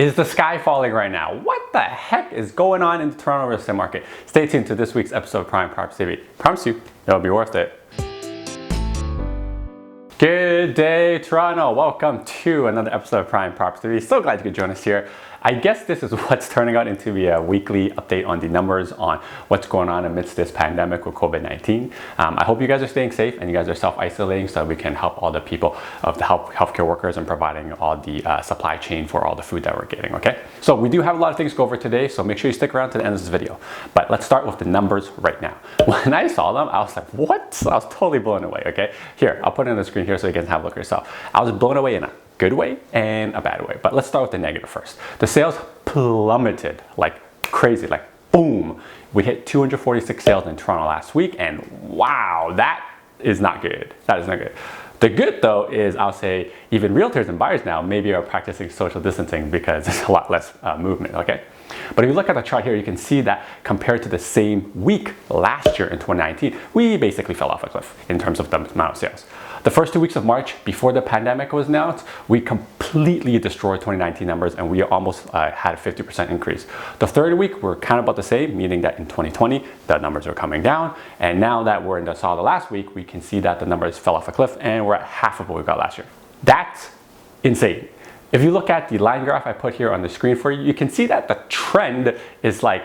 Is the sky falling right now? What the heck is going on in the Toronto real estate market? Stay tuned to this week's episode of Prime Property TV. Promise you, it'll be worth it. Good day, Toronto. Welcome to another episode of Prime Property TV. So glad you could join us here. I guess this is what's turning out into a weekly update on the numbers on what's going on amidst this pandemic with COVID-19. I hope you guys are staying safe and you guys are self-isolating so we can help all the people of the healthcare workers and providing all the supply chain for all the food that we're getting, okay? So we do have a lot of things to go over today, so make sure you stick around to the end of this video. But let's start with the numbers right now. When I saw them, I was like, what? I was totally blown away, okay? Here, I'll put it on the screen here so you can have a look yourself. I was blown away in a good way and a bad way. But let's start with the negative first. The sales plummeted like crazy, like boom. We hit 246 sales in Toronto last week, and wow, that is not good. That is not good. The good though is I'll say even realtors and buyers now maybe are practicing social distancing because there's a lot less movement, okay? But if you look at the chart here, you can see that compared to the same week last year in 2019, we basically fell off a cliff in terms of the amount of sales. The first 2 weeks of March, before the pandemic was announced, we completely destroyed 2019 numbers and we almost had a 50% increase. The third week, we're kind of about the same, meaning that in 2020, the numbers are coming down. And now that we're in the last week, we can see that the numbers fell off a cliff and we're at half of what we got last year. That's insane. If you look at the line graph I put here on the screen for you, you can see that the trend is like,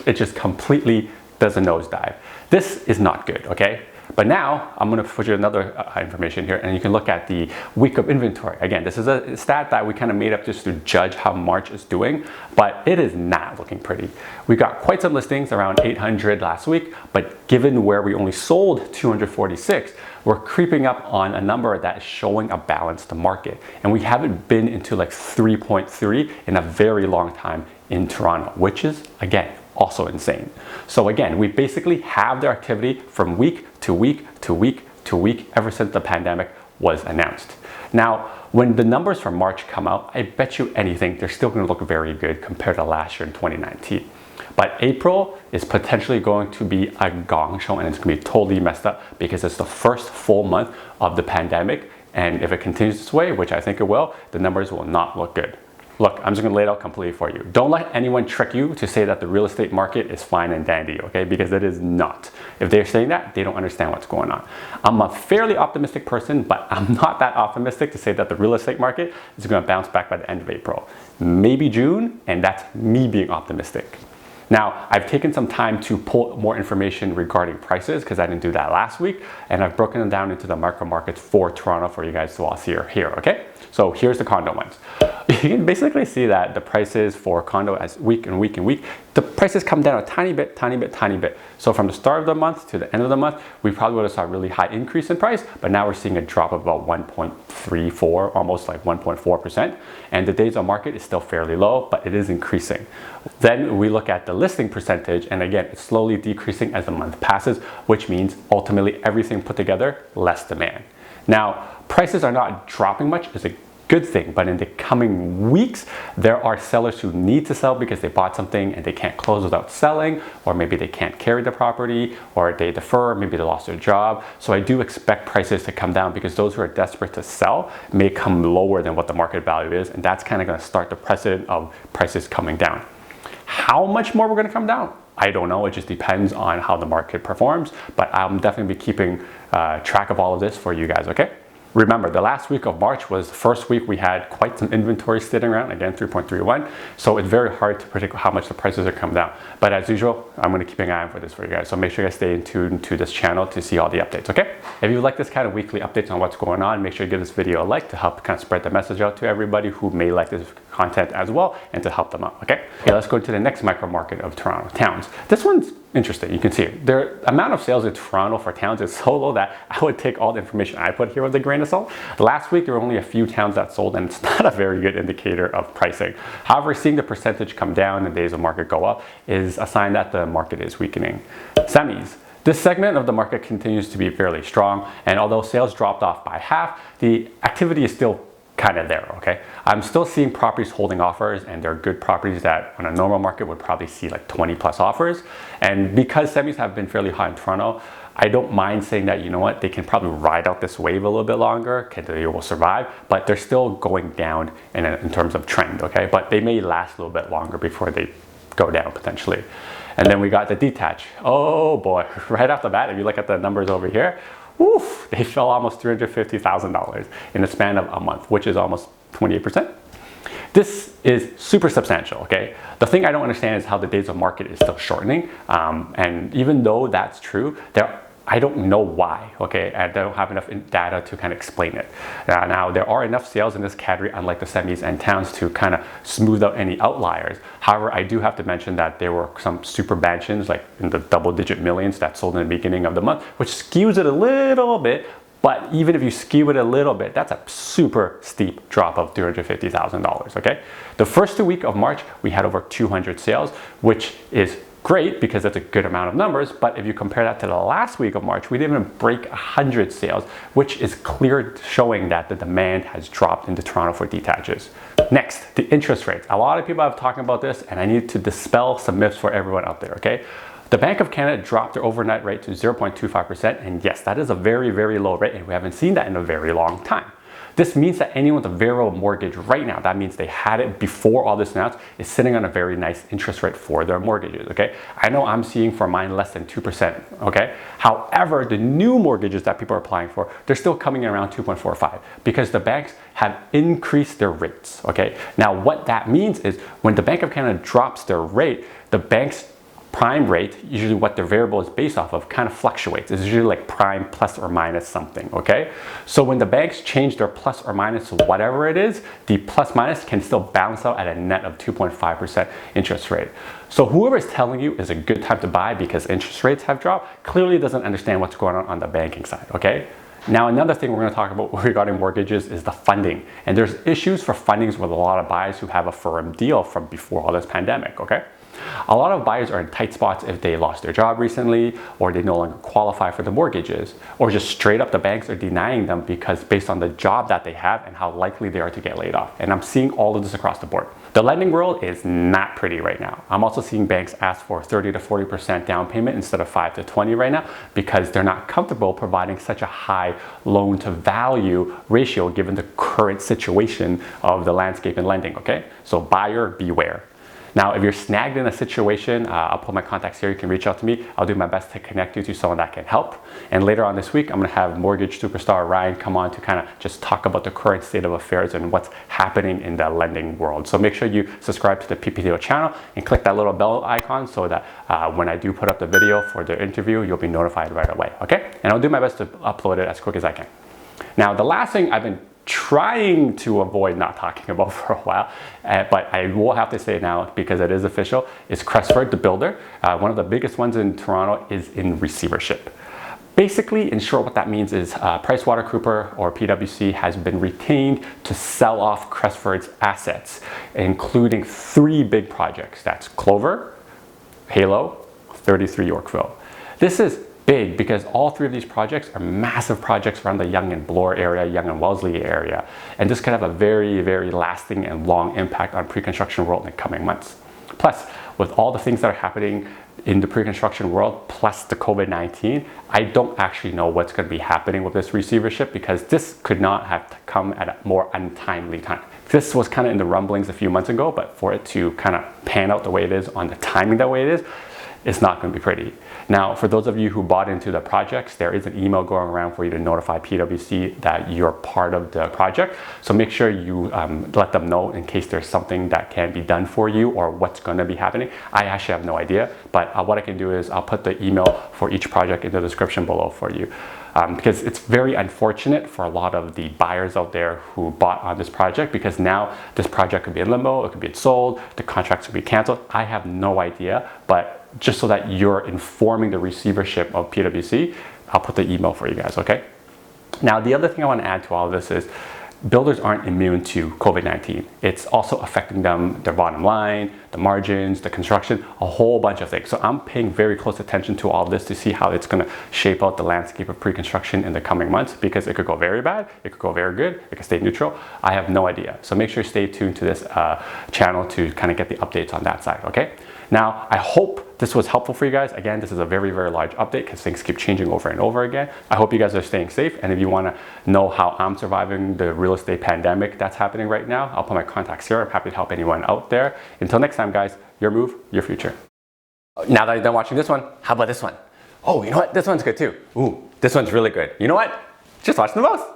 it just completely does a nosedive. This is not good, okay? But now I'm going to put you another information here and you can look at the week of inventory. Again, this is a stat that we kind of made up just to judge how March is doing, but it is not looking pretty. We got quite some listings, around 800 last week, but given where we only sold 246, we're creeping up on a number that is showing a balanced market. And we haven't been into like 3.3 in a very long time in Toronto, which is, again, also insane. So again, we basically have the activity from week to week to week to week ever since the pandemic was announced. Now, when the numbers from March come out, I bet you anything, they're still gonna look very good compared to last year in 2019. But April is potentially going to be a gong show and it's gonna be totally messed up because it's the first full month of the pandemic. And if it continues this way, which I think it will, the numbers will not look good. Look, I'm just gonna lay it out completely for you. Don't let anyone trick you to say that the real estate market is fine and dandy, okay? Because it is not. If they're saying that, they don't understand what's going on. I'm a fairly optimistic person, but I'm not that optimistic to say that the real estate market is gonna bounce back by the end of April. Maybe June, and that's me being optimistic. Now, I've taken some time to pull more information regarding prices because I didn't do that last week, and I've broken them down into the micro markets for Toronto for you guys to all see here, okay? So here's the condo ones. You can basically see that the prices for condo as week and week and week, the prices come down a tiny bit, tiny bit, tiny bit. So from the start of the month to the end of the month, we probably would have saw a really high increase in price, but now we're seeing a drop of about 1.34, almost like 1.4%. And the days on market is still fairly low, but it is increasing. Then we look at the listing percentage, and again, it's slowly decreasing as the month passes, which means ultimately everything put together, less demand. Now, prices are not dropping much, it's a good thing, but in the coming weeks, there are sellers who need to sell because they bought something and they can't close without selling, or maybe they can't carry the property, or they defer, maybe they lost their job. So I do expect prices to come down because those who are desperate to sell may come lower than what the market value is, and that's kind of going to start the precedent of prices coming down. How much more we're going to come down? I don't know. It just depends on how the market performs, but I'll definitely be keeping track of all of this for you guys, okay? Remember, the last week of March was the first week we had quite some inventory sitting around, again, 3.31. So it's very hard to predict how much the prices are coming down. But as usual, I'm gonna keep an eye out for this for you guys. So make sure you guys stay in tune to this channel to see all the updates, okay? If you like this kind of weekly updates on what's going on, make sure you give this video a like to help kind of spread the message out to everybody who may like this content as well and to help them out, okay? Okay, let's go to the next micro market of Toronto, towns. This one's interesting, you can see it. The amount of sales in Toronto for towns is so low that I would take all the information I put here with a grain of salt. Last week, there were only a few towns that sold, and it's not a very good indicator of pricing. However, seeing the percentage come down and days of market go up is a sign that the market is weakening. Semis. This segment of the market continues to be fairly strong, and although sales dropped off by half, the activity is still kind of there, okay? I'm still seeing properties holding offers, and they're good properties that on a normal market would probably see like 20 plus offers. And because semis have been fairly high in Toronto, I don't mind saying that, you know what, they can probably ride out this wave a little bit longer, okay, they will survive, but they're still going down in terms of trend, okay? But they may last a little bit longer before they go down potentially. And then we got the Detached. Oh boy, right off the bat, if you look at the numbers over here, woof, they fell almost $350,000 in the span of a month, which is almost 28%. This is super substantial, okay? The thing I don't understand is how the days of market is still shortening. And even though that's true, I don't know why, okay? I don't have enough data to kind of explain it. Now, there are enough sales in this category, unlike the semis and towns, to kind of smooth out any outliers. However, I do have to mention that there were some super mansions, like in the double-digit millions, that sold in the beginning of the month, which skews it a little bit. But even if you skew it a little bit, that's a super steep drop of $350,000, okay? The first 2 weeks of March, we had over 200 sales, which is great because that's a good amount of numbers. But if you compare that to the last week of March, we didn't even break 100 sales, which is clear showing that the demand has dropped into Toronto for detaches. Next, the interest rates. A lot of people have talking about this, and I need to dispel some myths for everyone out there, okay? The Bank of Canada dropped their overnight rate to 0.25%, and yes, that is a very, very low rate, and we haven't seen that in a very long time. This means that anyone with a variable mortgage right now, that means they had it before all this announced, is sitting on a very nice interest rate for their mortgages, okay? I know I'm seeing for mine less than 2%, okay? However, the new mortgages that people are applying for, they're still coming in around 2.45 because the banks have increased their rates, okay? Now, what that means is when the Bank of Canada drops their rate, the bank's prime rate, usually what their variable is based off of, kind of fluctuates. It's usually like prime plus or minus something, okay? So when the banks change their plus or minus whatever it is, the plus minus can still balance out at a net of 2.5% interest rate. So whoever is telling you is a good time to buy because interest rates have dropped clearly doesn't understand what's going on the banking side, okay? Now, another thing we're going to talk about regarding mortgages is the funding. And there's issues for fundings with a lot of buyers who have a firm deal from before all this pandemic, okay? A lot of buyers are in tight spots if they lost their job recently, or they no longer qualify for the mortgages, or just straight up the banks are denying them because based on the job that they have and how likely they are to get laid off. And I'm seeing all of this across the board. The lending world is not pretty right now. I'm also seeing banks ask for 30 to 40% down payment instead of 5 to 20 right now because they're not comfortable providing such a high loan to value ratio given the current situation of the landscape in lending, okay? So buyer beware. Now, if you're snagged in a situation, I'll put my contacts here. You can reach out to me. I'll do my best to connect you to someone that can help. And later on this week, I'm going to have mortgage superstar Ryan come on to kind of just talk about the current state of affairs and what's happening in the lending world. So make sure you subscribe to the PPTO channel and click that little bell icon so that when I do put up the video for the interview, you'll be notified right away, okay? And I'll do my best to upload it as quick as I can. Now, the last thing I've been trying to avoid not talking about for a while, but I will have to say it now because it is official, is Cresford, the builder. One of the biggest ones in Toronto is in receivership. Basically, in short, what that means is PricewaterhouseCoopers or PwC has been retained to sell off Cresford's assets, including 3 big projects. That's Clover, Halo, 33 Yorkville. This is big because all 3 of these projects are massive projects around the Yonge and Bloor area, Yonge and Wellesley area. And this could have a very, very lasting and long impact on pre-construction world in the coming months. Plus, with all the things that are happening in the pre-construction world, plus the COVID-19, I don't actually know what's going to be happening with this receivership because this could not have come at a more untimely time. This was kind of in the rumblings a few months ago, but for it to kind of pan out the way it is on the timing the way it is, it's not going to be pretty. Now, for those of you who bought into the projects, there is an email going around for you to notify PwC that you're part of the project. So make sure you let them know in case there's something that can be done for you or what's going to be happening. I actually have no idea, but what I can do is I'll put the email for each project in the description below for you. Because it's very unfortunate for a lot of the buyers out there who bought on this project because now this project could be in limbo, it could be sold, the contracts could be canceled. I have no idea, but just so that you're informing the receivership of PwC, I'll put the email for you guys, okay? Now, the other thing I want to add to all of this is builders aren't immune to COVID-19. It's also affecting them, their bottom line, the margins, the construction, a whole bunch of things. So I'm paying very close attention to all of this to see how it's going to shape out the landscape of pre-construction in the coming months because it could go very bad, it could go very good, it could stay neutral. I have no idea. So make sure you stay tuned to this channel to kind of get the updates on that side, okay? Now, I hope this was helpful for you guys. Again, this is a very, very large update because things keep changing over and over again. I hope you guys are staying safe. And if you want to know how I'm surviving the real estate pandemic that's happening right now, I'll put my contacts here. I'm happy to help anyone out there. Until next time, guys, your move, your future. Now that you're done watching this one, how about this one? Oh, you know what? This one's good too. Ooh, this one's really good. You know what? Just watch them both.